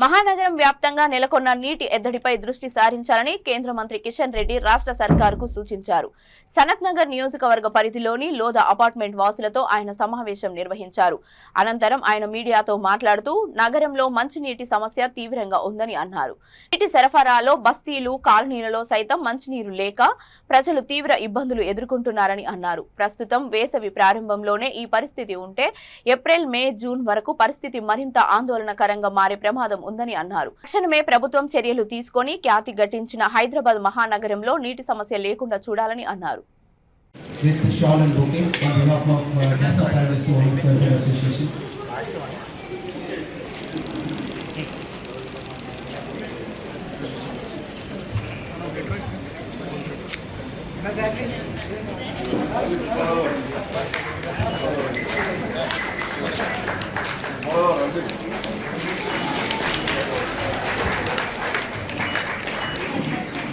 మహానగరం వ్యాప్తంగా నెలకొన్న నీటి ఎద్దడిపై దృష్టి సారించాలని కేంద్ర మంత్రి కిషన్ రెడ్డి రాష్ట్ర సర్కారుకు సూచించారు. సనత్ నగర్ నియోజకవర్గ పరిధిలోని లోద అపార్ట్మెంట్ వాసులతో ఆయన సమావేశం నిర్వహించారు. అనంతరం ఆయన మీడియాతో మాట్లాడుతూ నగరంలో మంచినీటి సమస్య తీవ్రంగా ఉందని అన్నారు. నీటి సరఫరాలో బస్తీలు, కాలనీలలో సైతం మంచినీరు లేక ప్రజలు తీవ్ర ఇబ్బందులు ఎదుర్కొంటున్నారని అన్నారు. ప్రస్తుతం వేసవి ప్రారంభంలోనే ఈ పరిస్థితి ఉంటే ఏప్రిల్, మే, జూన్ వరకు పరిస్థితి మరింత ఆందోళనకరంగా మారే ప్రమాదం ఉందని అన్నారు. తక్షణమే ప్రభుత్వం చర్యలు తీసుకొని ఖ్యాతి గట్టించిన హైదరాబాద్ మహానగరంలో నీటి సమస్య లేకుండా చూడాలని అన్నారు.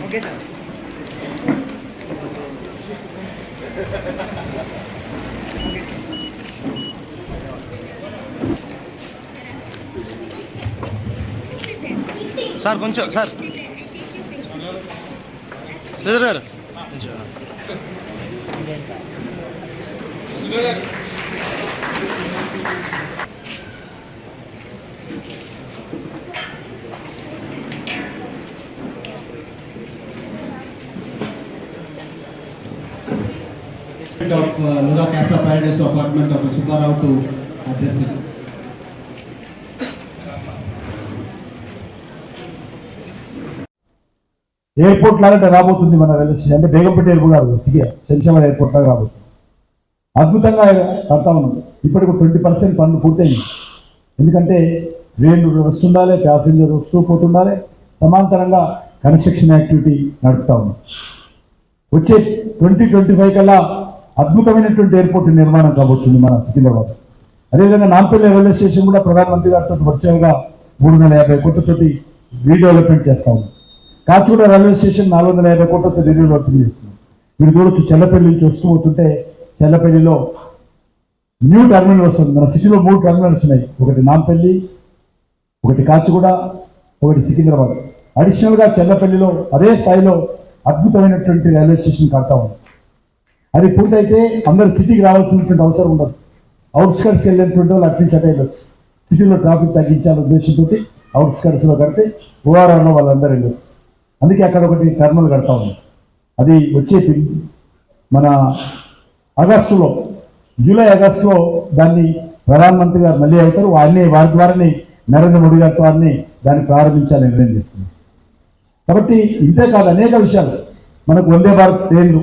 Okay, sir. సార్ కొంచెం సార్ శ్రీధర్ గారు of Loda Casa Paradise apartment of Subbarao to address it. Airport లాగా రాబోతుంది మన రైల్వే స్టేషన్, అంటే బేగంపేట ఎయిర్పోర్ట్ కాదు, శంషాబాద్ ఎయిర్పోర్ట్ లాగా రాబోతుంది. అద్భుతంగా కడతా ఉన్నాం. ఇప్పటికి 20% పనులు పూర్తయింది. ఎందుకంటే ట్రైన్లు వస్తుండాలి, ప్యాసింజర్ వస్తూ పోతుండాలి, సమాంతరంగా కన్స్ట్రక్షన్ యాక్టివిటీ నడుపుతా ఉన్నాం. వచ్చే 2025 కల్లా అద్భుతమైనటువంటి ఎయిర్పోర్ట్ నిర్మాణం కాబోతుంది మన సికింద్రాబాద్. అదేవిధంగా నాంపల్లి రైల్వే స్టేషన్ కూడా ప్రధానమంత్రి గారితో వర్చువల్గా 350 కోట్లతోటి రీడెవలప్మెంట్ చేస్తా ఉన్నాం. కాచిగూడ రైల్వే స్టేషన్ 450 కోట్లతో రీడెవలప్మెంట్ చేస్తున్నాం. మీరు చూడొచ్చు, చెల్లపల్లి నుంచి వస్తూ పోతుంటే చెల్లపల్లిలో న్యూ టర్మినల్ వస్తుంది. మన సిటీలో 3 టర్మినల్స్ ఉన్నాయి, ఒకటి నాంపల్లి, ఒకటి కాచిగూడ, ఒకటి సికింద్రాబాద్. అడిషనల్గా చెల్లపల్లిలో అదే స్థాయిలో అద్భుతమైనటువంటి రైల్వే స్టేషన్ కడతా ఉన్నాం. అది పూర్తయితే అందరు సిటీకి రావాల్సినటువంటి అవసరం ఉండదు. అవుట్స్కర్ట్స్కి వెళ్ళినటువంటి వాళ్ళు అట్నుంచి అటే వెళ్ళొచ్చు. సిటీలో ట్రాఫిక్ తగ్గించాలనే ఉద్దేశంతో అవుట్స్కర్ట్స్లో కడితే ఓఆర్ఆర్లో వాళ్ళందరూ వెళ్ళొచ్చు. అందుకే అక్కడ ఒకటి టర్మినల్ కడతా ఉంది. అది వచ్చే మన ఆగస్టులో, జూలై ఆగస్టులో దాన్ని ప్రధానమంత్రి గారు మళ్ళీ అవుతారు. వారి ద్వారానే నరేంద్ర మోడీ గారితో దాన్ని ప్రారంభించాలని నిర్ణయం చేస్తున్నారు. కాబట్టి ఇంతే కాదు, అనేక విషయాలు మనకు వందే భారత్ ట్రైన్లు